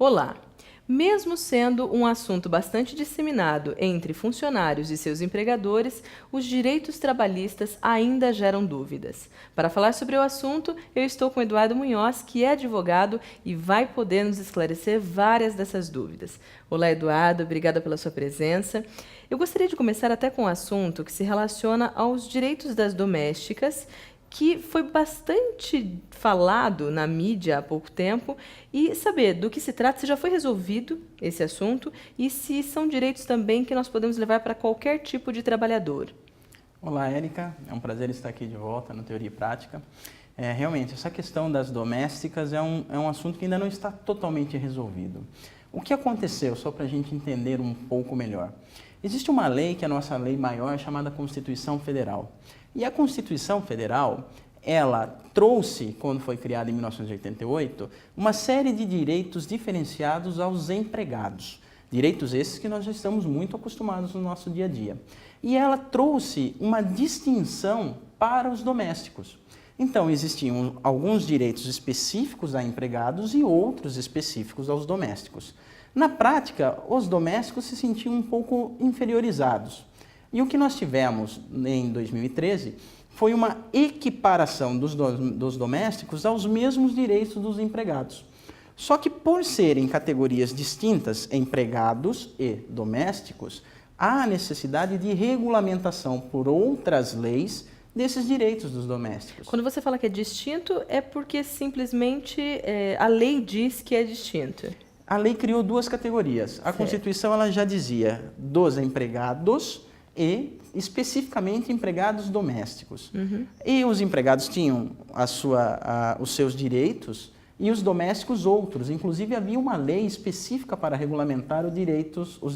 Olá! Mesmo sendo um assunto bastante disseminado entre funcionários e seus empregadores, os direitos trabalhistas ainda geram dúvidas. Para falar sobre o assunto, eu estou com Eduardo Munhoz, que é advogado e vai poder nos esclarecer várias dessas dúvidas. Olá, Eduardo, obrigada pela sua presença. Eu gostaria de começar até com um assunto que se relaciona aos direitos das domésticas, que foi bastante falado na mídia há pouco tempo, e saber do que se trata, se já foi resolvido esse assunto e se são direitos também que nós podemos levar para qualquer tipo de trabalhador. Olá, Érica. É um prazer estar aqui de volta no Teoria e Prática. Realmente, essa questão das domésticas é um assunto que ainda não está totalmente resolvido. O que aconteceu, só para a gente entender um pouco melhor? Existe uma lei, que é a nossa lei maior, chamada Constituição Federal. E a Constituição Federal, ela trouxe, quando foi criada em 1988, uma série de direitos diferenciados aos empregados. Direitos esses que nós já estamos muito acostumados no nosso dia a dia. E ela trouxe uma distinção para os domésticos. Então, existiam alguns direitos específicos a empregados e outros específicos aos domésticos. Na prática, os domésticos se sentiam um pouco inferiorizados. E o que nós tivemos em 2013 foi uma equiparação dos domésticos aos mesmos direitos dos empregados. Só que por serem categorias distintas, empregados e domésticos, há necessidade de regulamentação por outras leis desses direitos dos domésticos. Quando você fala que é distinto, é porque simplesmente a lei diz que é distinto. A lei criou duas categorias. A Constituição ela já dizia dos empregados e especificamente empregados domésticos. E os empregados tinham os seus direitos e os domésticos outros. Inclusive havia uma lei específica para regulamentar os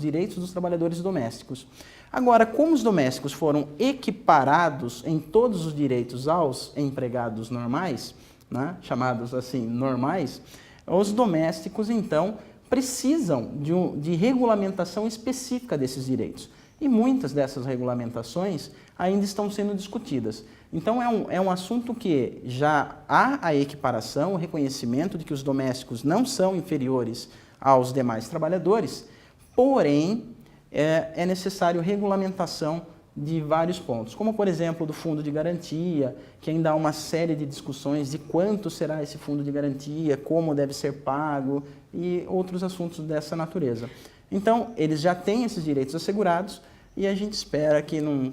direitos dos trabalhadores domésticos. Agora, como os domésticos foram equiparados em todos os direitos aos empregados normais, né, chamados assim normais, os domésticos então precisam de regulamentação específica desses direitos. E muitas dessas regulamentações ainda estão sendo discutidas. Então, é um assunto que já há a equiparação, o reconhecimento de que os domésticos não são inferiores aos demais trabalhadores, porém, é necessário regulamentação de vários pontos, como, por exemplo, do fundo de garantia, que ainda há uma série de discussões de quanto será esse fundo de garantia, como deve ser pago e outros assuntos dessa natureza. Então, eles já têm esses direitos assegurados e a gente espera que num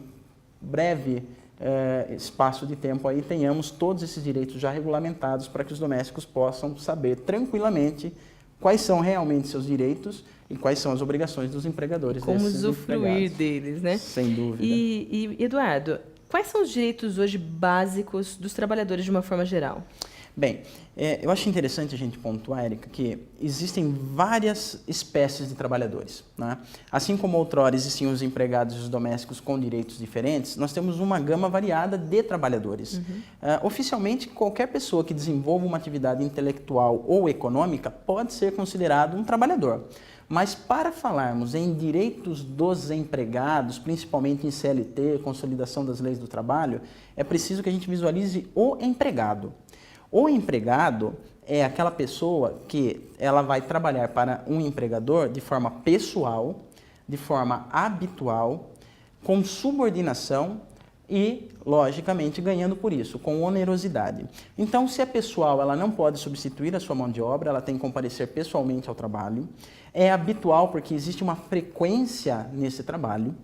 breve espaço de tempo aí tenhamos todos esses direitos já regulamentados para que os domésticos possam saber tranquilamente quais são realmente seus direitos e quais são as obrigações dos empregadores. Como usufruir deles, né? Sem dúvida. E, Eduardo, quais são os direitos hoje básicos dos trabalhadores de uma forma geral? Bem, eu acho interessante a gente pontuar, Érica, que existem várias espécies de trabalhadores, né? Assim como outrora existiam os empregados e os domésticos com direitos diferentes, nós temos uma gama variada de trabalhadores. Oficialmente, qualquer pessoa que desenvolva uma atividade intelectual ou econômica pode ser considerado um trabalhador. Mas para falarmos em direitos dos empregados, principalmente em CLT, Consolidação das Leis do Trabalho, é preciso que a gente visualize o empregado. O empregado é aquela pessoa que ela vai trabalhar para um empregador de forma pessoal, de forma habitual, com subordinação e, logicamente, ganhando por isso, com onerosidade. Então, se é pessoal, ela não pode substituir a sua mão de obra, ela tem que comparecer pessoalmente ao trabalho. É habitual porque existe uma frequência nesse trabalho.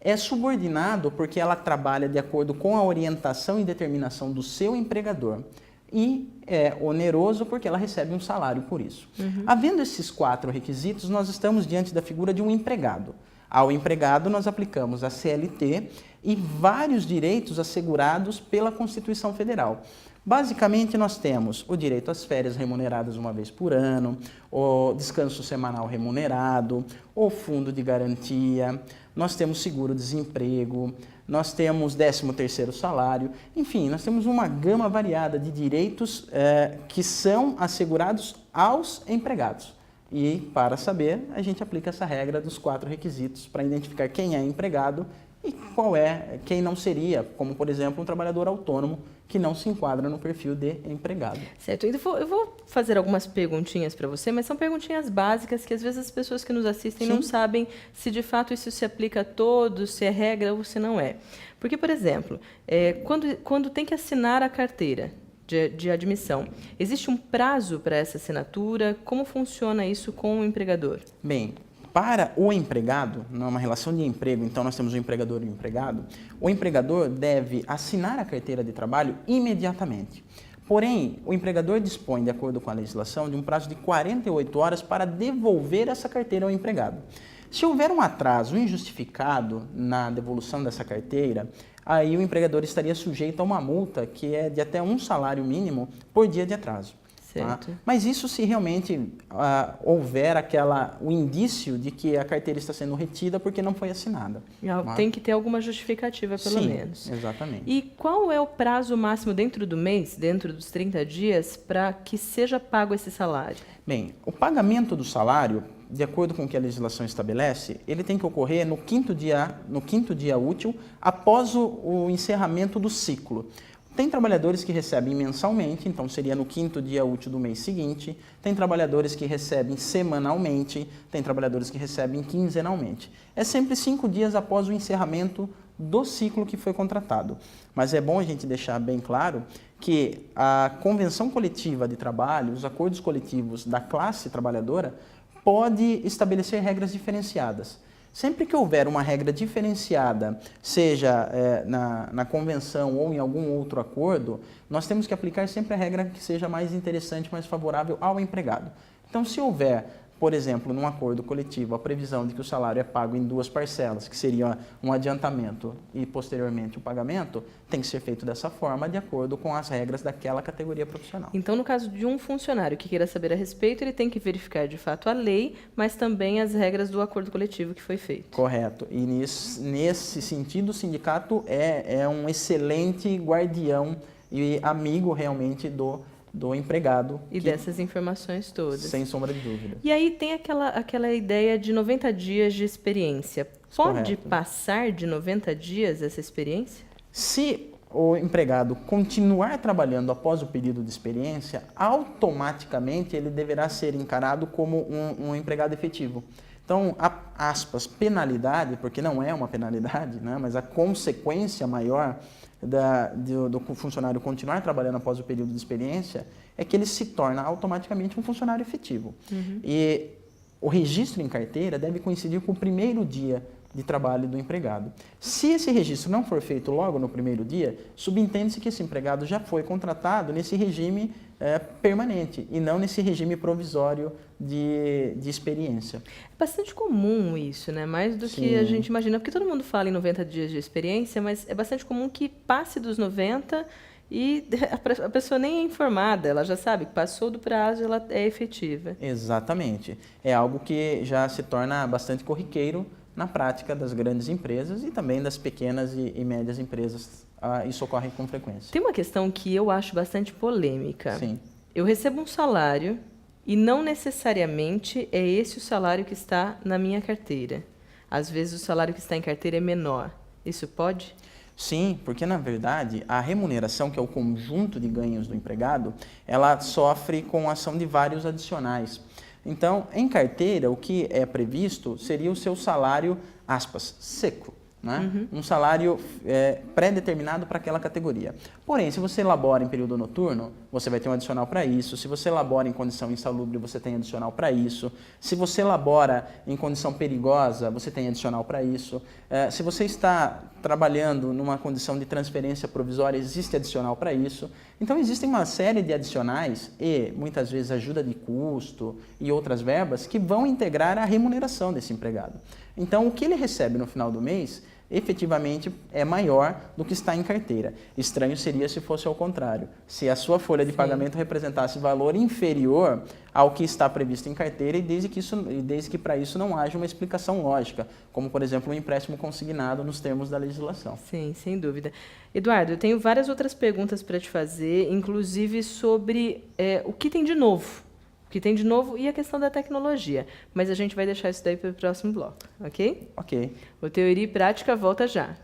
É subordinado porque ela trabalha de acordo com a orientação e determinação do seu empregador. E é oneroso porque ela recebe um salário por isso. Havendo esses 4 requisitos, nós estamos diante da figura de um empregado. Ao empregado, nós aplicamos a CLT e vários direitos assegurados pela Constituição Federal. Basicamente, nós temos o direito às férias remuneradas uma vez por ano, o descanso semanal remunerado, o fundo de garantia, nós temos seguro-desemprego, nós temos 13º salário, enfim, nós temos uma gama variada de direitos que são assegurados aos empregados. E, para saber, a gente aplica essa regra dos 4 requisitos para identificar quem é empregado e quem não seria, como por exemplo um trabalhador autônomo que não se enquadra no perfil de empregado. Certo, eu vou fazer algumas perguntinhas para você, mas são perguntinhas básicas que às vezes as pessoas que nos assistem não sabem se de fato isso se aplica a todos, se é regra ou se não é. Porque, por exemplo, quando tem que assinar a carteira de admissão, existe um prazo para essa assinatura? Como funciona isso com o empregador? Bem, para o empregado, numa relação de emprego, então nós temos o empregador e o empregado, o empregador deve assinar a carteira de trabalho imediatamente. Porém, o empregador dispõe, de acordo com a legislação, de um prazo de 48 horas para devolver essa carteira ao empregado. Se houver um atraso injustificado na devolução dessa carteira, aí o empregador estaria sujeito a uma multa que é de até um salário mínimo por dia de atraso. Certo. Tá? Mas isso se realmente houver o indício de que a carteira está sendo retida porque não foi assinada. Tem que ter alguma justificativa, pelo menos. Exatamente. E qual é o prazo máximo dentro do mês, dentro dos 30 dias, para que seja pago esse salário? Bem, o pagamento do salário, de acordo com o que a legislação estabelece, ele tem que ocorrer no quinto dia útil após o encerramento do ciclo. Tem trabalhadores que recebem mensalmente, então seria no quinto dia útil do mês seguinte. Tem trabalhadores que recebem semanalmente, tem trabalhadores que recebem quinzenalmente. É sempre 5 dias após o encerramento do ciclo que foi contratado. Mas é bom a gente deixar bem claro que a convenção coletiva de trabalho, os acordos coletivos da classe trabalhadora, pode estabelecer regras diferenciadas. Sempre que houver uma regra diferenciada, seja na convenção ou em algum outro acordo, nós temos que aplicar sempre a regra que seja mais interessante, mais favorável ao empregado. Então, se houver, por exemplo, num acordo coletivo, a previsão de que o salário é pago em 2 parcelas, que seria um adiantamento e posteriormente o pagamento, tem que ser feito dessa forma, de acordo com as regras daquela categoria profissional. Então, no caso de um funcionário que queira saber a respeito, ele tem que verificar de fato a lei, mas também as regras do acordo coletivo que foi feito. Correto. E nesse sentido, o sindicato é um excelente guardião e amigo realmente do empregado. E dessas informações todas. Sem sombra de dúvida. E aí tem aquela ideia de 90 dias de experiência. Pode passar de 90 dias essa experiência? Se o empregado continuar trabalhando após o período de experiência, automaticamente ele deverá ser encarado como um empregado efetivo. Então, aspas, penalidade, porque não é uma penalidade, né, mas a consequência maior do funcionário continuar trabalhando após o período de experiência é que ele se torna automaticamente um funcionário efetivo. Uhum. E o registro em carteira deve coincidir com o primeiro dia de trabalho do empregado. Se esse registro não for feito logo no primeiro dia, subentende-se que esse empregado já foi contratado nesse regime permanente e não nesse regime provisório de experiência. É bastante comum isso, né? Mais do que a gente imagina, porque todo mundo fala em 90 dias de experiência, mas é bastante comum que passe dos 90 e a pessoa nem é informada, ela já sabe que passou do prazo, ela é efetiva. Exatamente. É algo que já se torna bastante corriqueiro na prática das grandes empresas e também das pequenas e médias empresas. Isso ocorre com frequência. Tem uma questão que eu acho bastante polêmica. Sim. Eu recebo um salário e não necessariamente é esse o salário que está na minha carteira. Às vezes o salário que está em carteira é menor. Isso pode? Sim, porque na verdade a remuneração, que é o conjunto de ganhos do empregado, ela sofre com a ação de vários adicionais. Então, em carteira, o que é previsto seria o seu salário, aspas, seco, né? Uhum. Um salário pré-determinado para aquela categoria. Porém, se você labora em período noturno, você vai ter um adicional para isso. Se você labora em condição insalubre, você tem adicional para isso. Se você labora em condição perigosa, você tem adicional para isso. Se você está trabalhando numa condição de transferência provisória, existe adicional para isso. Então, existem uma série de adicionais e, muitas vezes, ajuda de custo e outras verbas que vão integrar a remuneração desse empregado. Então, o que ele recebe no final do mês, efetivamente, é maior do que está em carteira. Estranho seria se fosse ao contrário. Se a sua folha de pagamento representasse valor inferior ao que está previsto em carteira e desde que para isso não haja uma explicação lógica, como, por exemplo, um empréstimo consignado nos termos da legislação. Sim, sem dúvida. Eduardo, eu tenho várias outras perguntas para te fazer, inclusive sobre o que tem de novo. O que tem de novo e a questão da tecnologia. Mas a gente vai deixar isso daí para o próximo bloco, ok? Ok. O Teoria e Prática volta já.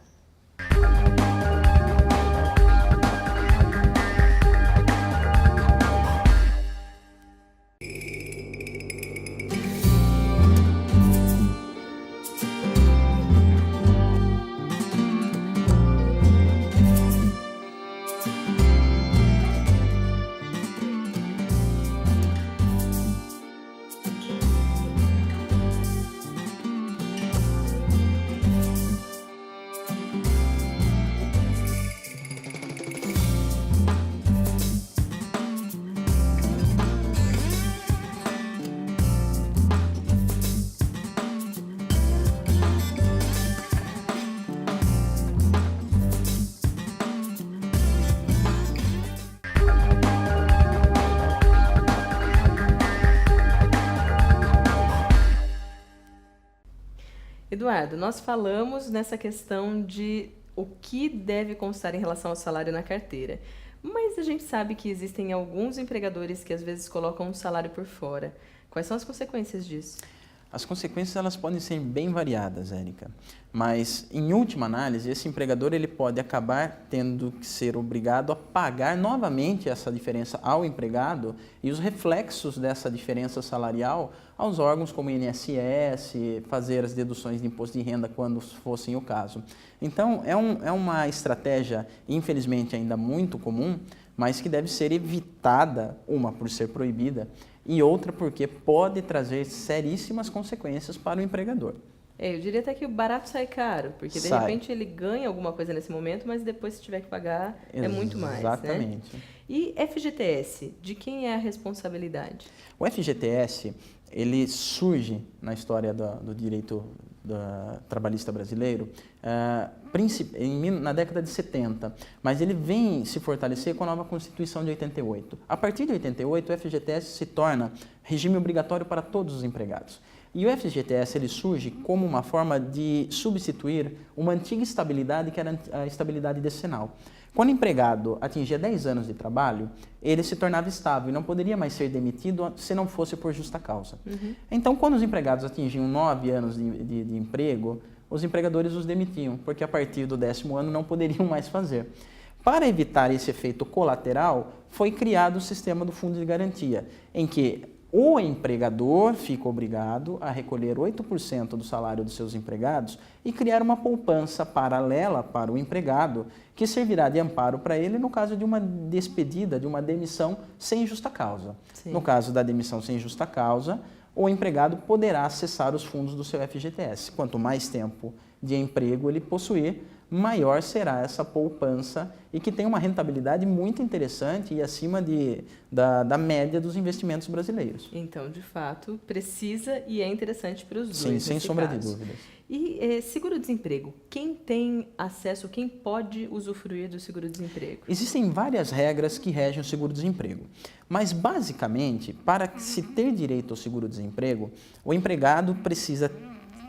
Eduardo, nós falamos nessa questão de o que deve constar em relação ao salário na carteira, mas a gente sabe que existem alguns empregadores que às vezes colocam um salário por fora. Quais são as consequências disso? As consequências elas podem ser bem variadas, Érica, mas em última análise, esse empregador ele pode acabar tendo que ser obrigado a pagar novamente essa diferença ao empregado e os reflexos dessa diferença salarial aos órgãos como o INSS, fazer as deduções de imposto de renda quando fossem o caso. Então, é uma estratégia, infelizmente, ainda muito comum, mas que deve ser evitada, uma por ser proibida, e outra porque pode trazer seríssimas consequências para o empregador. Eu diria até que o barato sai caro, porque de repente ele ganha alguma coisa nesse momento, mas depois se tiver que pagar é muito mais. Exatamente. Né? E FGTS, de quem é a responsabilidade? O FGTS, ele surge na história do direito trabalhista brasileiro na década de 70, mas ele vem se fortalecer com a nova Constituição de 88. A partir de 88, o FGTS se torna regime obrigatório para todos os empregados. E o FGTS ele surge como uma forma de substituir uma antiga estabilidade que era a estabilidade decenal. Quando o empregado atingia 10 anos de trabalho, ele se tornava estável e não poderia mais ser demitido se não fosse por justa causa. Então, quando os empregados atingiam 9 anos de emprego, os empregadores os demitiam, porque a partir do 10º ano não poderiam mais fazer. Para evitar esse efeito colateral, foi criado o sistema do Fundo de Garantia, em que o empregador fica obrigado a recolher 8% do salário dos seus empregados e criar uma poupança paralela para o empregado, que servirá de amparo para ele no caso de uma despedida, de uma demissão sem justa causa. Sim. No caso da demissão sem justa causa, o empregado poderá acessar os fundos do seu FGTS. Quanto mais tempo de emprego ele possuir, maior será essa poupança e que tem uma rentabilidade muito interessante e acima da média dos investimentos brasileiros. Então, de fato, precisa e é interessante para os dois. Sim, sem sombra de dúvidas. E seguro-desemprego, quem tem acesso, quem pode usufruir do seguro-desemprego? Existem várias regras que regem o seguro-desemprego, mas basicamente, para se ter direito ao seguro-desemprego, o empregado precisa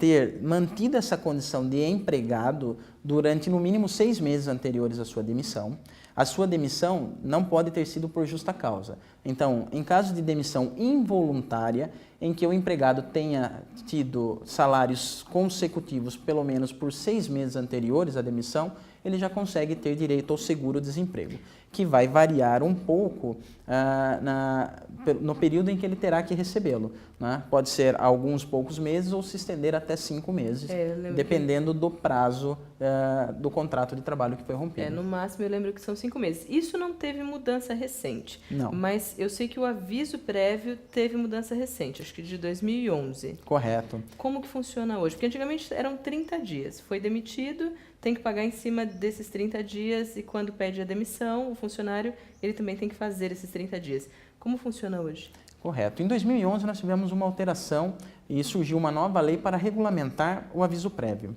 ter mantido essa condição de empregado durante no mínimo 6 meses anteriores à sua demissão. A sua demissão não pode ter sido por justa causa. Então, em caso de demissão involuntária, em que o empregado tenha tido salários consecutivos pelo menos por 6 meses anteriores à demissão, ele já consegue ter direito ao seguro-desemprego, que vai variar um pouco no período em que ele terá que recebê-lo. Né? Pode ser alguns poucos meses ou se estender até 5 meses, dependendo do prazo do contrato de trabalho que foi rompido. No máximo eu lembro que são 5 meses. Isso não teve mudança recente, não. Mas eu sei que o aviso prévio teve mudança recente, acho que de 2011. Correto. Como que funciona hoje? Porque antigamente eram 30 dias, foi demitido, tem que pagar em cima desses 30 dias e quando pede a demissão, o funcionário ele também tem que fazer esses 30 dias. Como funciona hoje? Correto. Em 2011 nós tivemos uma alteração e surgiu uma nova lei para regulamentar o aviso prévio.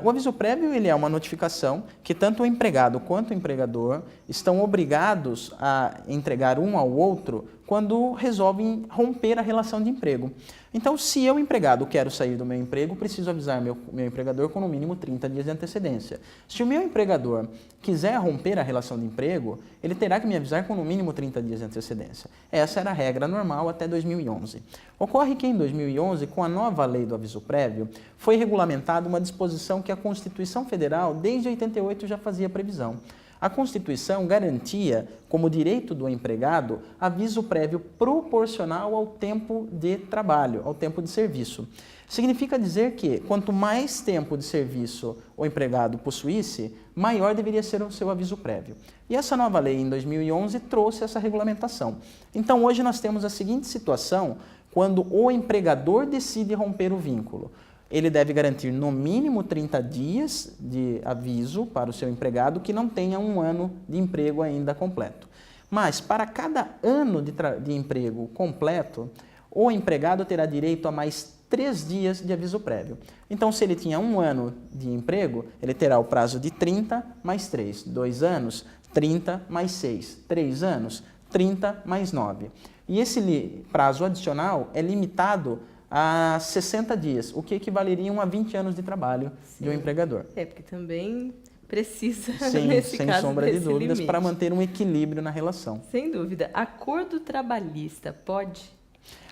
O aviso prévio ele é uma notificação que tanto o empregado quanto o empregador estão obrigados a entregar um ao outro quando resolvem romper a relação de emprego. Então, se eu, empregado, quero sair do meu emprego, preciso avisar meu empregador com no mínimo 30 dias de antecedência. Se o meu empregador quiser romper a relação de emprego, ele terá que me avisar com no mínimo 30 dias de antecedência. Essa era a regra normal até 2011. Ocorre que em 2011, com a nova lei do aviso prévio, foi regulamentada uma disposição que a Constituição Federal, desde 88, já fazia previsão. A Constituição garantia, como direito do empregado, aviso prévio proporcional ao tempo de trabalho, ao tempo de serviço. Significa dizer que, quanto mais tempo de serviço o empregado possuísse, maior deveria ser o seu aviso prévio. E essa nova lei, em 2011, trouxe essa regulamentação. Então, hoje nós temos a seguinte situação, quando o empregador decide romper o vínculo. Ele deve garantir no mínimo 30 dias de aviso para o seu empregado que não tenha 1 ano de emprego ainda completo. Mas, para cada ano de emprego completo, o empregado terá direito a mais 3 dias de aviso prévio. Então, se ele tinha 1 ano de emprego, ele terá o prazo de 30 mais 3. 2 anos, 30 mais 6. 3 anos, 30 mais 9. E esse prazo adicional é limitado a 60 dias, o que equivaleriam a 20 anos de trabalho de um empregador. Porque também precisa, Sim, nesse sem caso, sombra de desse dúvidas, limite. para manter um equilíbrio na relação. Sem dúvida. Acordo trabalhista pode?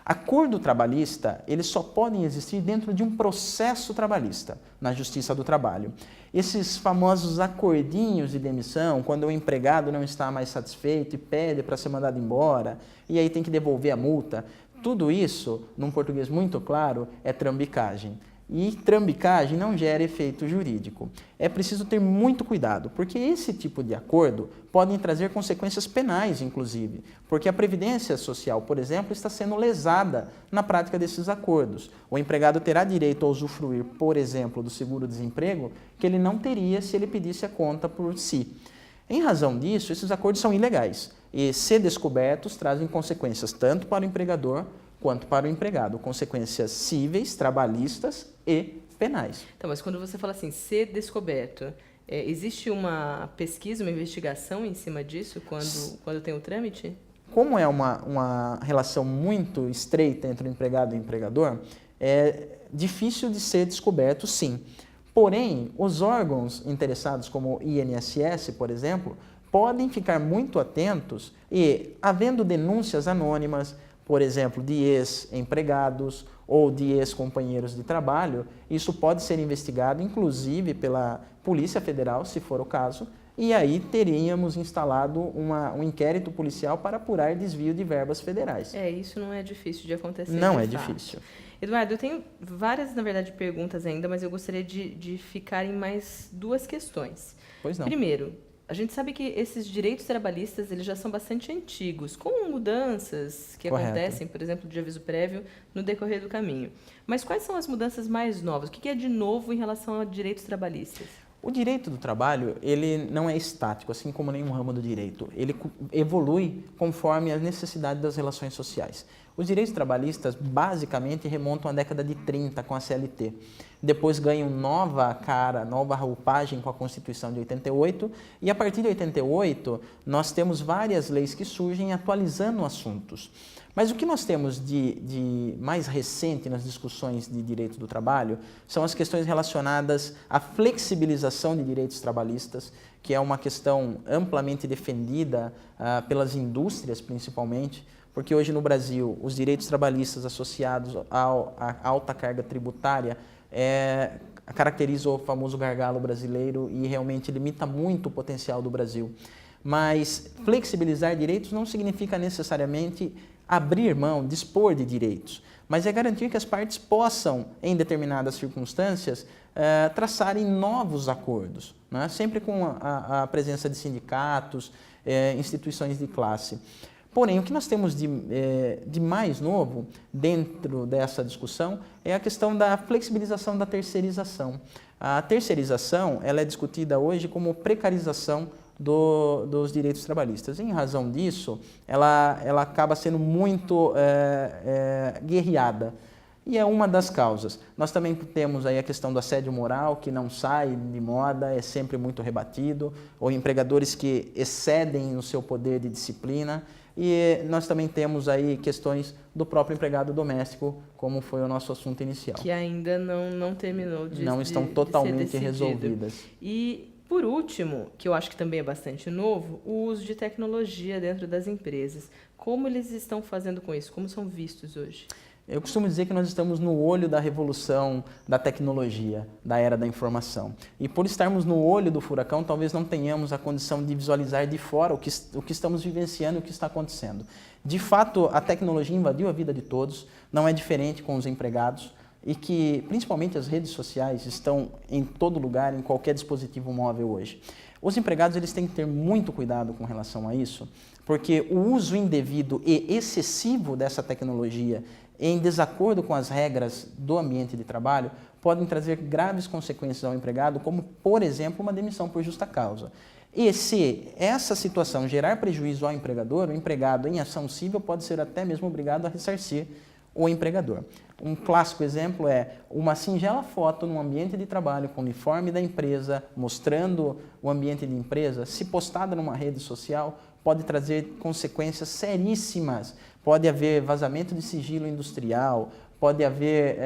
Acordo trabalhista, eles só podem existir dentro de um processo trabalhista, na Justiça do Trabalho. Esses famosos acordinhos de demissão, quando o empregado não está mais satisfeito e pede para ser mandado embora, e aí tem que devolver a multa, tudo isso, num português muito claro, é trambicagem. E trambicagem não gera efeito jurídico. É preciso ter muito cuidado, porque esse tipo de acordo pode trazer consequências penais, inclusive, porque a Previdência Social, por exemplo, está sendo lesada na prática desses acordos. O empregado terá direito a usufruir, por exemplo, do seguro-desemprego, que ele não teria se ele pedisse a conta por si. Em razão disso, esses acordos são ilegais e, se descobertos, trazem consequências tanto para o empregador quanto para o empregado, consequências cíveis, trabalhistas e penais. Então, mas quando você fala assim, ser descoberto, existe uma pesquisa, uma investigação em cima disso quando tem o trâmite? Como é uma relação muito estreita entre o empregado e o empregador, é difícil de ser descoberto, sim. Porém, os órgãos interessados, como o INSS, por exemplo, podem ficar muito atentos e, havendo denúncias anônimas, por exemplo, de ex-empregados ou de ex-companheiros de trabalho, isso pode ser investigado, inclusive, pela Polícia Federal, se for o caso, e aí teríamos instalado um inquérito policial para apurar desvio de verbas federais. Isso não é difícil de acontecer. Não é de fato. difícil. Eduardo, eu tenho várias, na verdade, perguntas ainda, mas eu gostaria de ficar em mais duas questões. Pois não. Primeiro, a gente sabe que esses direitos trabalhistas eles já são bastante antigos, com mudanças que acontecem, por exemplo, de aviso prévio no decorrer do caminho. Mas quais são as mudanças mais novas? O que é de novo em relação a direitos trabalhistas? O direito do trabalho, ele não é estático, assim como nenhum ramo do direito. Ele evolui conforme as necessidades das relações sociais. Os direitos trabalhistas, basicamente, remontam à década de 30, com a CLT. Depois ganham nova cara, nova roupagem com a Constituição de 88. E, a partir de 88, nós temos várias leis que surgem atualizando assuntos. Mas o que nós temos de mais recente nas discussões de direito do trabalho são as questões relacionadas à flexibilização de direitos trabalhistas, que é uma questão amplamente defendida pelas indústrias, principalmente, porque hoje no Brasil os direitos trabalhistas associados à alta carga tributária caracteriza o famoso gargalo brasileiro e realmente limita muito o potencial do Brasil. Mas flexibilizar direitos não significa necessariamente abrir mão, dispor de direitos, mas é garantir que as partes possam, em determinadas circunstâncias, traçarem novos acordos, né? Sempre com a presença de sindicatos, instituições de classe. Porém, o que nós temos de mais novo dentro dessa discussão é a questão da flexibilização da terceirização. A terceirização ela é discutida hoje como precarização dos direitos trabalhistas. Em razão disso, ela acaba sendo muito guerreada. E é uma das causas. Nós também temos aí a questão do assédio moral, que não sai de moda, é sempre muito rebatido, ou empregadores que excedem no seu poder de disciplina. E nós também temos aí questões do próprio empregado doméstico, como foi o nosso assunto inicial. Que ainda não terminou de Não estão totalmente resolvidas. E, por último, que eu acho que também é bastante novo, o uso de tecnologia dentro das empresas. Como eles estão fazendo com isso? Como são vistos hoje? Eu costumo dizer que nós estamos no olho da revolução da tecnologia, da era da informação. E por estarmos no olho do furacão, talvez não tenhamos a condição de visualizar de fora o que estamos vivenciando e o que está acontecendo. De fato, a tecnologia invadiu a vida de todos, não é diferente com os empregados, e que, principalmente, as redes sociais estão em todo lugar, em qualquer dispositivo móvel hoje. Os empregados eles têm que ter muito cuidado com relação a isso, porque o uso indevido e excessivo dessa tecnologia em desacordo com as regras do ambiente de trabalho, podem trazer graves consequências ao empregado, como, por exemplo, uma demissão por justa causa. E se essa situação gerar prejuízo ao empregador, o empregado em ação civil pode ser até mesmo obrigado a ressarcir o empregador. Um clássico exemplo é uma singela foto no ambiente de trabalho com o uniforme da empresa, mostrando o ambiente de empresa, se postada numa rede social, pode trazer consequências seríssimas. Pode haver vazamento de sigilo industrial, pode haver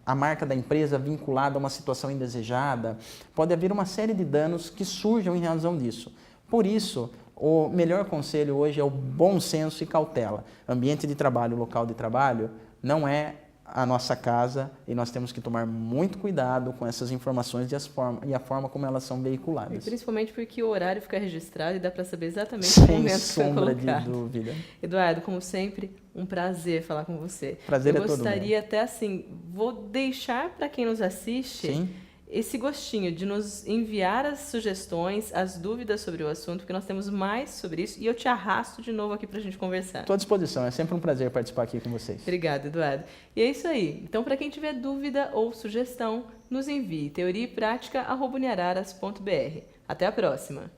a marca da empresa vinculada a uma situação indesejada, pode haver uma série de danos que surjam em razão disso. Por isso, o melhor conselho hoje é o bom senso e cautela. Ambiente de trabalho, local de trabalho, não é a nossa casa e nós temos que tomar muito cuidado com essas informações e a forma como elas são veiculadas. E principalmente porque o horário fica registrado e dá para saber exatamente o momento que foi colocado. Sem sombra de dúvida. Eduardo, como sempre, um prazer falar com você. Prazer é todo meu. Eu gostaria até assim, vou deixar para quem nos assiste... Sim. Esse gostinho de nos enviar as sugestões, as dúvidas sobre o assunto, porque nós temos mais sobre isso e eu te arrasto de novo aqui para a gente conversar. Estou à disposição, é sempre um prazer participar aqui com vocês. Obrigada, Eduardo. E é isso aí. Então, para quem tiver dúvida ou sugestão, nos envie teoriaeprática@uniararas.br. Até a próxima!